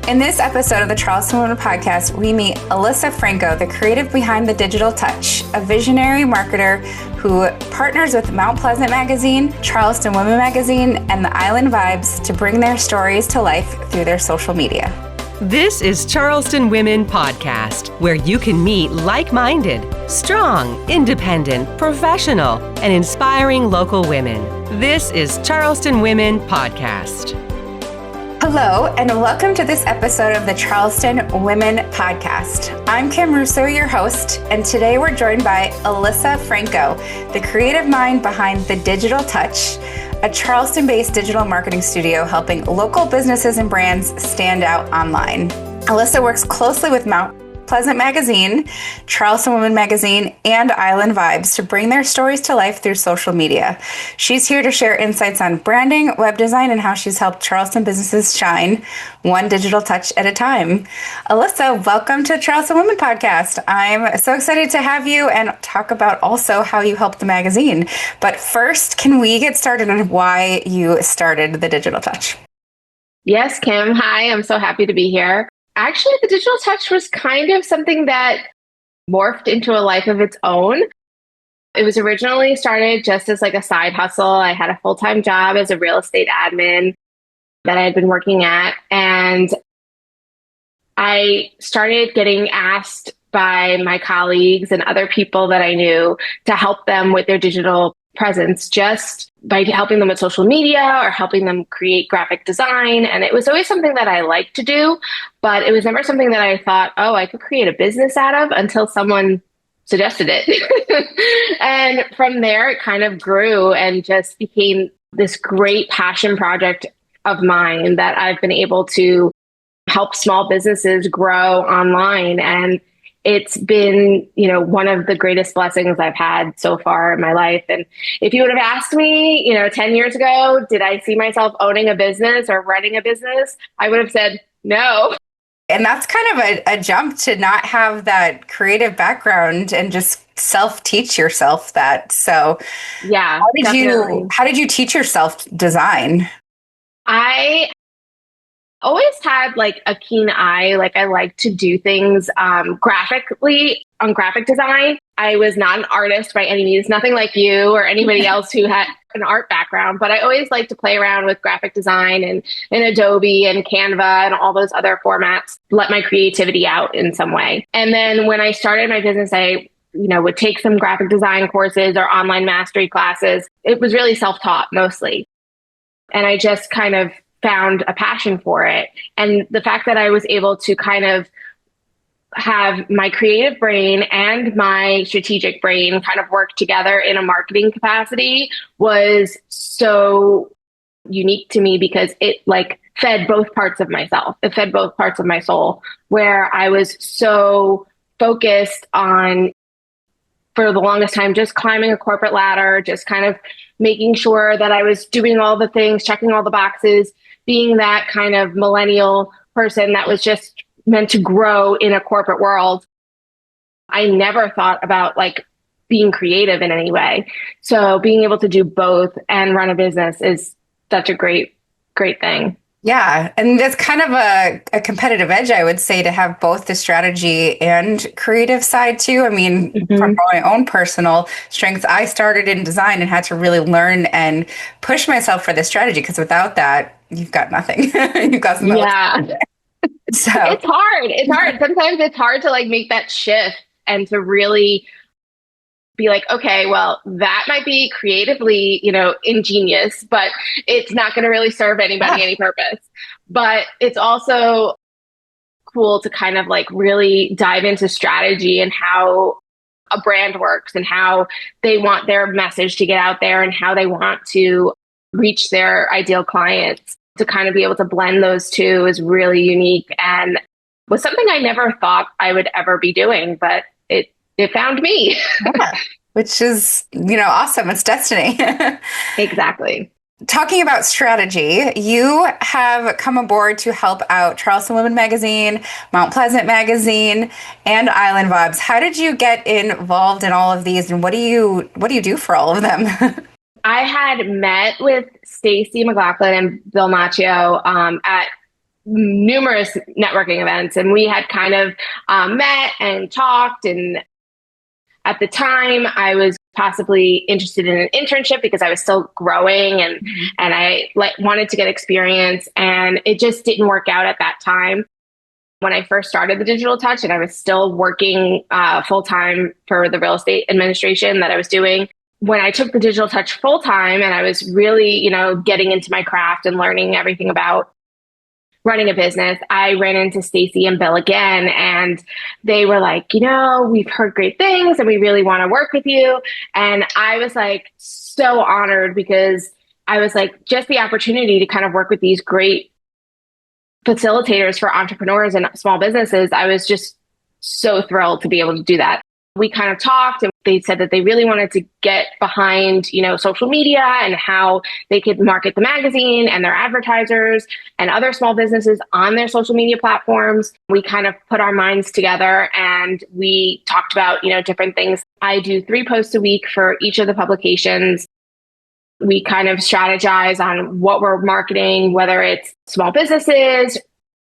In this episode of the Charleston Women Podcast, we meet Alyssa Franco, the creative behind The Digital Touch, a visionary marketer who partners with Mount Pleasant Magazine, Charleston Women Magazine, and the Island Vibes to bring their stories to life through their social media. This is Charleston Women Podcast, where you can meet like-minded, strong, independent, professional, and inspiring local women. This is Charleston Women Podcast. Hello, and welcome to this episode of the Charleston Women Podcast. I'm Kim Russo, your host, and today we're joined by Alyssa Franco, the creative mind behind The Digital Touch, a Charleston-based digital marketing studio helping local businesses and brands stand out online. Alyssa works closely with Mount Pleasant Magazine, Charleston Women Magazine, and Island Vibes to bring their stories to life through social media. She's here to share insights on branding, web design, and how she's helped Charleston businesses shine one digital touch at a time. Alyssa, welcome to Charleston Women Podcast. I'm so excited to have you and talk about also how you helped the magazine. But first, can we get started on why you started The Digital Touch? Yes, Kim. Hi, I'm so happy to be here. Actually, The Digital Touch was kind of something that morphed into a life of its own. It was originally started just as like a side hustle. I had a full-time job as a real estate admin that I had been working at. And I started getting asked by my colleagues and other people that I knew to help them with their digital presence, just by helping them with social media or helping them create graphic design. And it was always something that I liked to do, but it was never something that I thought, oh, I could create a business out of until someone suggested it. And from there, it kind of grew and just became this great passion project of mine that I've been able to help small businesses grow online. And it's been, one of the greatest blessings I've had so far in my life. And if you would have asked me, 10 years ago, did I see myself owning a business or running a business? I would have said no. And that's kind of a jump to not have that creative background and just self-teach yourself that. So yeah, how did you teach yourself design? I always had like a keen eye. Like I like to do things graphically on graphic design. I was not an artist by any means, nothing like you or anybody else who had an art background, but I always like to play around with graphic design and Adobe and Canva and all those other formats, let my creativity out in some way. And then when I started my business, I would take some graphic design courses or online mastery classes. It was really self-taught mostly. And I just kind of found a passion for it. And the fact that I was able to kind of have my creative brain and my strategic brain kind of work together in a marketing capacity was so unique to me because it fed both parts of myself. It fed both parts of my soul, where I was so focused on, for the longest time, just climbing a corporate ladder, just kind of making sure that I was doing all the things, checking all the boxes, being that kind of millennial person that was just meant to grow in a corporate world. I never thought about being creative in any way. So being able to do both and run a business is such a great thing. Yeah. And that's kind of a competitive edge, I would say, to have both the strategy and creative side too. I mean, from my own personal strengths, I started in design and had to really learn and push myself for the strategy, because without that, you've got nothing. You've got something. Yeah. So it's hard. Sometimes it's hard to make that shift and to really be like, okay, well, that might be creatively, ingenious, but it's not going to really serve anybody any purpose. But it's also cool to kind of really dive into strategy and how a brand works and how they want their message to get out there and how they want to reach their ideal clients. To kind of be able to blend those two is really unique and was something I never thought I would ever be doing, but it found me. Yeah, which is, awesome. It's destiny. Exactly. Talking about strategy, you have come aboard to help out Charleston Women Magazine, Mount Pleasant Magazine, and Island Vibes. How did you get involved in all of these, and what do you do for all of them? I had met with Stacy McLaughlin and Bill Macchio at numerous networking events, and we had kind of met and talked. And at the time, I was possibly interested in an internship because I was still growing and I wanted to get experience, and it just didn't work out at that time. When I first started the Digital Touch, and I was still working full time for the real estate administration that I was doing. When I took the Digital Touch full time, and I was really, getting into my craft and learning everything about running a business, I ran into Stacy and Bill again, and they were like, we've heard great things and we really want to work with you. And I was like so honored, because I was like, just the opportunity to kind of work with these great facilitators for entrepreneurs and small businesses. I was just so thrilled to be able to do that. We kind of talked, and they said that they really wanted to get behind, social media and how they could market the magazine and their advertisers and other small businesses on their social media platforms. We kind of put our minds together and we talked about, different things. I do 3 posts a week for each of the publications. We kind of strategize on what we're marketing, whether it's small businesses,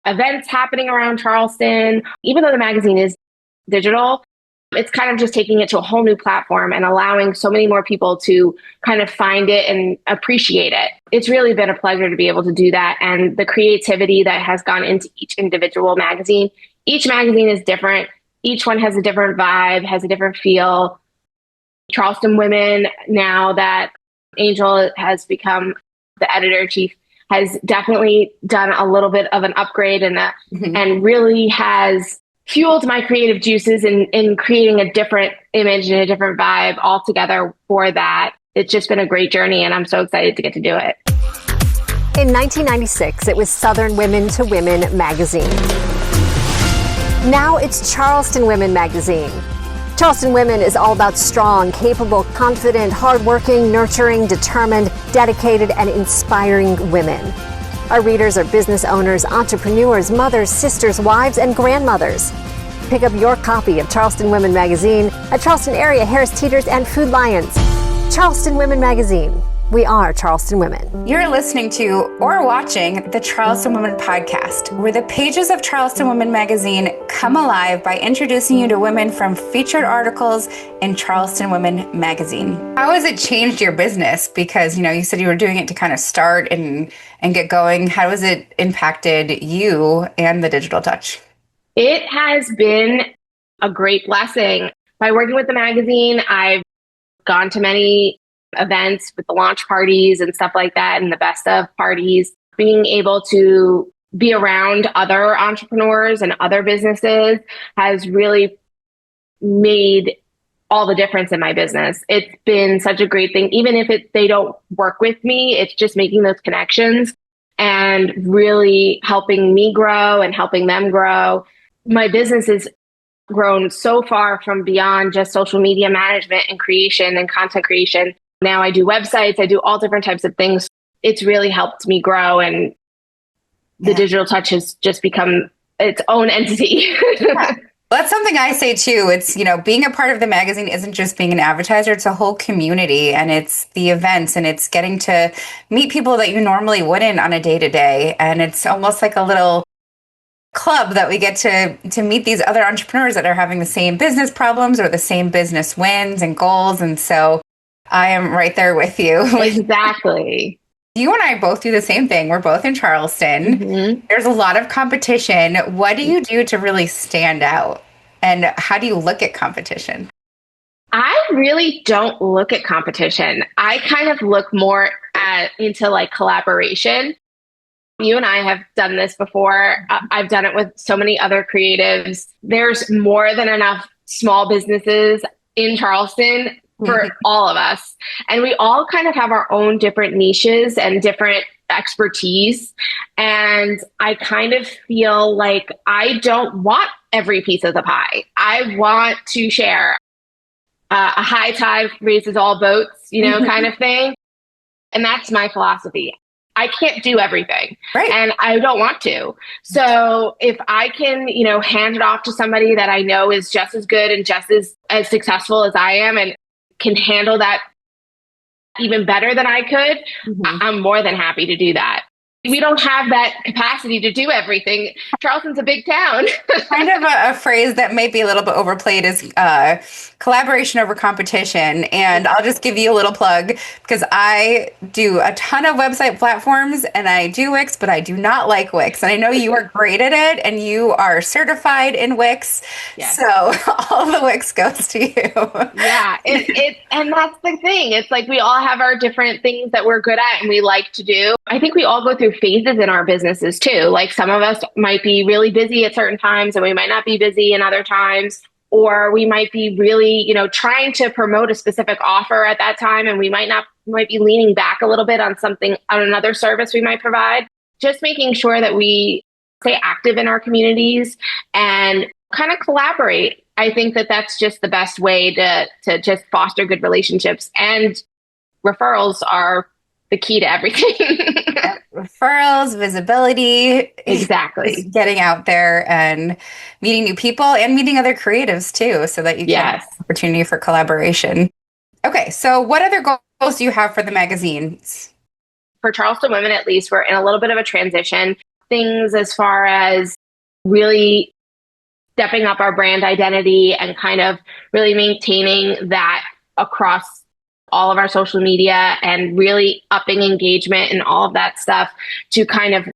events happening around Charleston. Even though the magazine is digital, it's kind of just taking it to a whole new platform and allowing so many more people to kind of find it and appreciate it. It's really been a pleasure to be able to do that. And the creativity that has gone into each individual magazine. Each magazine is different. Each one has a different vibe, has a different feel. Charleston Women, now that Angel has become the editor-in-chief, has definitely done a little bit of an upgrade and really has fueled my creative juices in creating a different image and a different vibe altogether for that. It's just been a great journey, and I'm so excited to get to do it. In 1996, it was Southern Women to Women magazine. Now it's Charleston Women magazine. Charleston Women is all about strong, capable, confident, hardworking, nurturing, determined, dedicated, and inspiring women. Our readers are business owners, entrepreneurs, mothers, sisters, wives, and grandmothers. Pick up your copy of Charleston Women magazine at Charleston-area Harris Teeters and Food Lions. Charleston Women magazine. We are Charleston Women. You're listening to or watching the Charleston Women podcast, where the pages of Charleston Women magazine come alive by introducing you to women from featured articles in Charleston Women magazine. How has it changed your business? Because, you said you were doing it to kind of start and get going. How has it impacted you and the Digital Touch? It has been a great blessing. By working with the magazine, I've gone to many events with the launch parties and stuff like that, and the best of parties. Being able to be around other entrepreneurs and other businesses has really made all the difference in my business. It's been such a great thing. Even if they don't work with me, it's just making those connections and really helping me grow and helping them grow. My business has grown so far from beyond just social media management and creation and content creation. Now I do websites, I do all different types of things. It's really helped me grow, and the Digital Touch has just become its own entity. Yeah. That's something I say too. It's, being a part of the magazine isn't just being an advertiser, it's a whole community, and it's the events, and it's getting to meet people that you normally wouldn't on a day-to-day. And it's almost like a little club that we get to meet these other entrepreneurs that are having the same business problems or the same business wins and goals. And so I am right there with you. Exactly. You and I both do the same thing. We're both in Charleston. Mm-hmm. There's a lot of competition. What do you do to really stand out? And how do you look at competition? I really don't look at competition. I kind of look more into like collaboration. You and I have done this before. I've done it with so many other creatives. There's more than enough small businesses in Charleston for all of us. And we all kind of have our own different niches and different expertise. And I kind of feel like I don't want every piece of the pie. I want to share. A high tide raises all boats, kind of thing. And that's my philosophy. I can't do everything, right? And I don't want to. So if I can, hand it off to somebody that I know is just as good and just as successful as I am and can handle that even better than I could, I'm more than happy to do that. We don't have that capacity to do everything. Charleston's a big town. Kind of a phrase that may be a little bit overplayed is collaboration over competition. And I'll just give you a little plug because I do a ton of website platforms and I do Wix, but I do not like Wix. And I know you are great at it and you are certified in Wix. Yes. So all the Wix goes to you. Yeah. And that's the thing. It's like we all have our different things that we're good at and we like to do. I think we all go through phases in our businesses too. Like some of us might be really busy at certain times and we might not be busy in other times, or we might be really, trying to promote a specific offer at that time. And we might be leaning back a little bit on another service we might provide. Just making sure that we stay active in our communities and kind of collaborate. I think that that's just the best way to just foster good relationships, and referrals are the key to everything. Referrals, visibility. Exactly. Getting out there and meeting new people and meeting other creatives too, so that you can have opportunity for collaboration. Okay, so what other goals do you have for the magazines? For Charleston Women, at least, we're in a little bit of a transition. Things as far as really stepping up our brand identity and kind of really maintaining that across all of our social media and really upping engagement and all of that stuff to kind of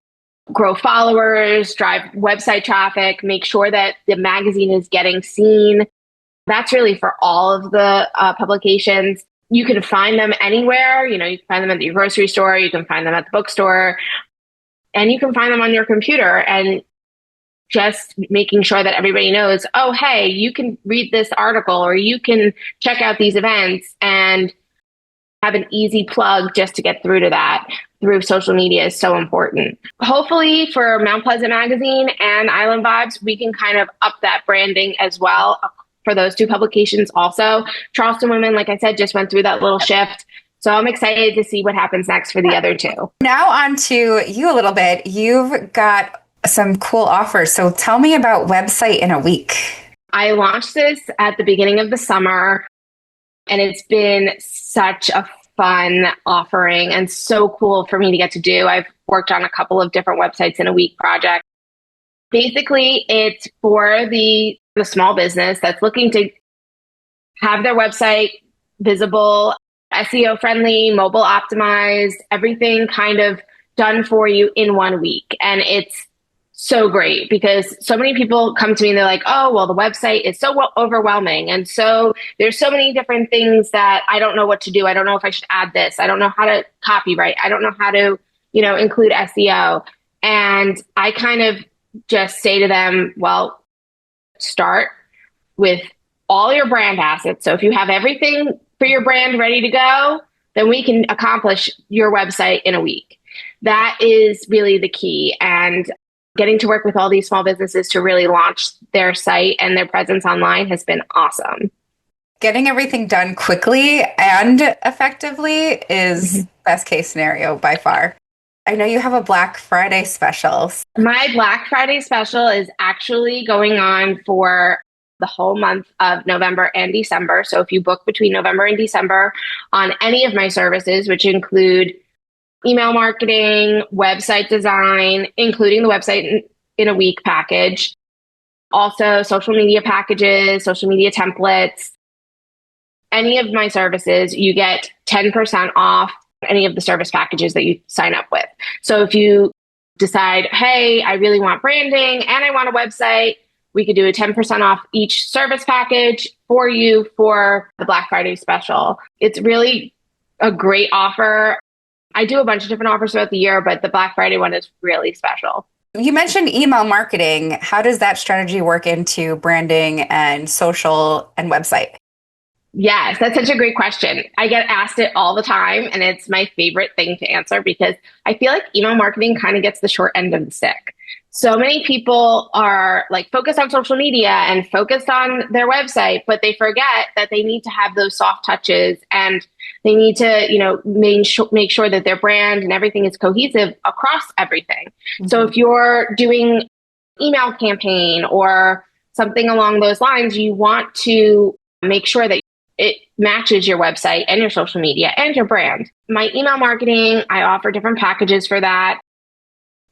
grow followers, drive website traffic, make sure that the magazine is getting seen. That's really for all of the publications. You can find them anywhere. You can find them at your grocery store, you can find them at the bookstore, and you can find them on your computer. And just making sure that everybody knows, oh, hey, you can read this article or you can check out these events, and have an easy plug just to get through to that through social media is so important. Hopefully for Mount Pleasant Magazine and Island Vibes, we can kind of up that branding as well for those two publications also. Charleston Women, like I said, just went through that little shift. So I'm excited to see what happens next for the other two. Now on to you a little bit. You've got some cool offers. So tell me about Website in a Week. I launched this at the beginning of the summer, and it's been such a fun offering and so cool for me to get to do. I've worked on a couple of different Websites in a Week projects. Basically, it's for the small business that's looking to have their website visible, SEO friendly, mobile optimized, everything kind of done for you in 1 week. And it's so great because so many people come to me and they're like, oh, well, the website is so overwhelming. And so there's so many different things that I don't know what to do. I don't know if I should add this. I don't know how to copyright. I don't know how to, include SEO. And I kind of just say to them, well, start with all your brand assets. So if you have everything for your brand ready to go, then we can accomplish your website in a week. That is really the key. And getting to work with all these small businesses to really launch their site and their presence online has been awesome. Getting everything done quickly and effectively is best case scenario by far. I know you have a Black Friday special. My Black Friday special is actually going on for the whole month of November and December. So if you book between November and December on any of my services, which include email marketing, website design, including the Website in a Week package, also social media packages, social media templates, any of my services, you get 10% off any of the service packages that you sign up with. So if you decide, hey, I really want branding and I want a website, we could do a 10% off each service package for you for the Black Friday special. It's really a great offer. I do a bunch of different offers throughout the year, but the Black Friday one is really special. You mentioned email marketing. How does that strategy work into branding and social and website? Yes, that's such a great question. I get asked it all the time, and it's my favorite thing to answer because I feel like email marketing kind of gets the short end of the stick. So many people are like focused on social media and focused on their website, but they forget that they need to have those soft touches and they need to, make sure that their brand and everything is cohesive across everything. Mm-hmm. So if you're doing email campaign or something along those lines, you want to make sure that it matches your website and your social media and your brand. My email marketing, I offer different packages for that.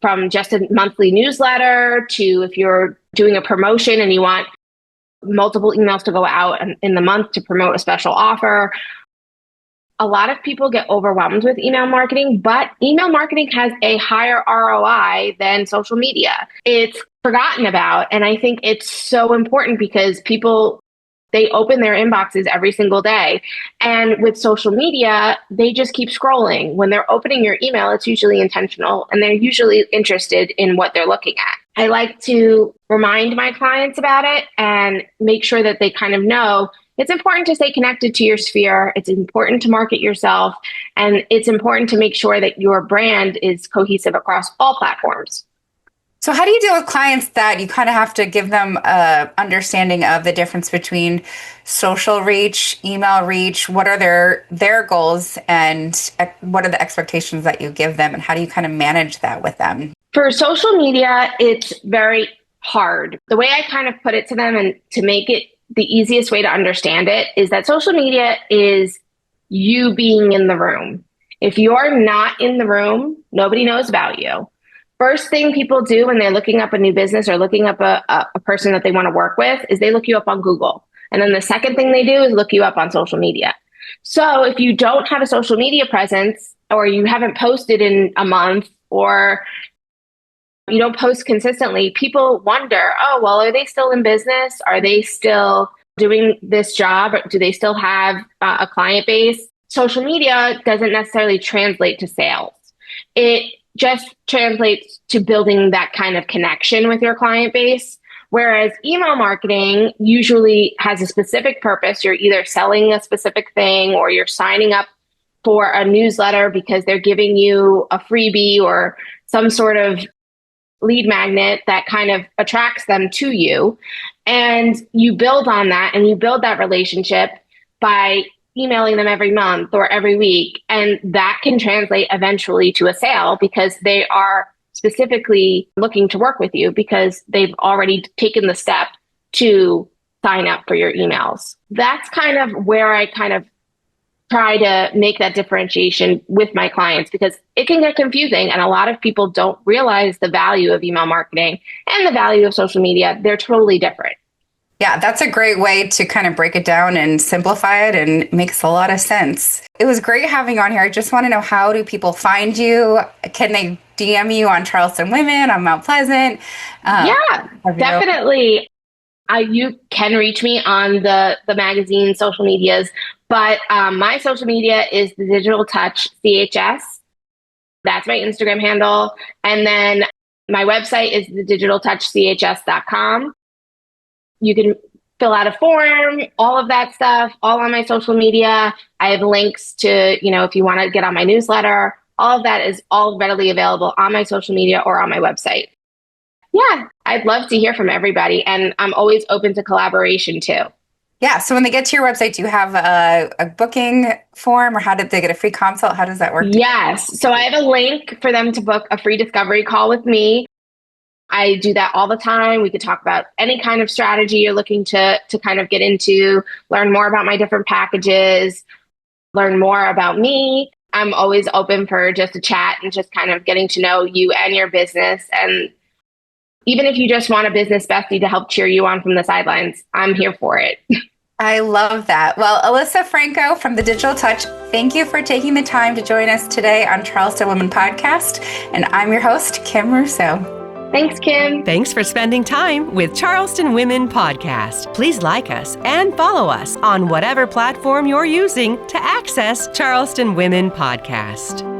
from just a monthly newsletter to if you're doing a promotion and you want multiple emails to go out in the month to promote a special offer. A lot of people get overwhelmed with email marketing, but email marketing has a higher ROI than social media. It's forgotten about. And I think it's so important because people, they open their inboxes every single day. And with social media, they just keep scrolling. When they're opening your email, it's usually intentional and they're usually interested in what they're looking at. I like to remind my clients about it and make sure that they kind of know it's important to stay connected to your sphere. It's important to market yourself. And it's important to make sure that your brand is cohesive across all platforms. So how do you deal with clients that you kind of have to give them a understanding of the difference between social reach, email reach? What are their goals and what are the expectations that you give them? And how do you kind of manage that with them? For social media, it's very hard. The way I kind of put it to them and to make it the easiest way to understand it is that social media is you being in the room. If you're not in the room, nobody knows about you. First thing people do when they're looking up a new business or looking up a person that they want to work with is they look you up on Google. And then the second thing they do is look you up on social media. So if you don't have a social media presence or you haven't posted in a month or you don't post consistently, people wonder, oh, well, are they still in business? Are they still doing this job? Do they still have a client base? Social media doesn't necessarily translate to sales. It just translates to building that kind of connection with your client base. Whereas email marketing usually has a specific purpose. You're either selling a specific thing or you're signing up for a newsletter because they're giving you a freebie or some sort of lead magnet that kind of attracts them to you. And you build on that and you build that relationship by emailing them every month or every week. And that can translate eventually to a sale because they are specifically looking to work with you because they've already taken the step to sign up for your emails. That's kind of where I kind of try to make that differentiation with my clients because it can get confusing and a lot of people don't realize the value of email marketing and the value of social media. They're totally different. Yeah, that's a great way to kind of break it down and simplify it and it makes a lot of sense. It was great having you on here. I just want to know, how do people find you? Can they DM you on Charleston Women, on Mount Pleasant? Yeah, definitely. You can reach me on the magazine social medias, but my social media is the Digital Touch CHS. That's my Instagram handle. And then my website is thedigitaltouchchs.com. You can fill out a form, all of that stuff, all on my social media. I have links to, if you want to get on my newsletter, all of that is all readily available on my social media or on my website. Yeah, I'd love to hear from everybody. And I'm always open to collaboration too. Yeah. So when they get to your website, do you have a booking form or how did they get a free consult? How does that work? Yes. So I have a link for them to book a free discovery call with me. I do that all the time. We could talk about any kind of strategy you're looking to kind of get into, learn more about my different packages, learn more about me. I'm always open for just a chat and just kind of getting to know you and your business. And even if you just want a business bestie to help cheer you on from the sidelines, I'm here for it. I love that. Well, Alyssa Franco from The Digital Touch, thank you for taking the time to join us today on Charleston Women Podcast. And I'm your host, Kim Russo. Thanks, Kim. Thanks for spending time with Charleston Women Podcast. Please like us and follow us on whatever platform you're using to access Charleston Women Podcast.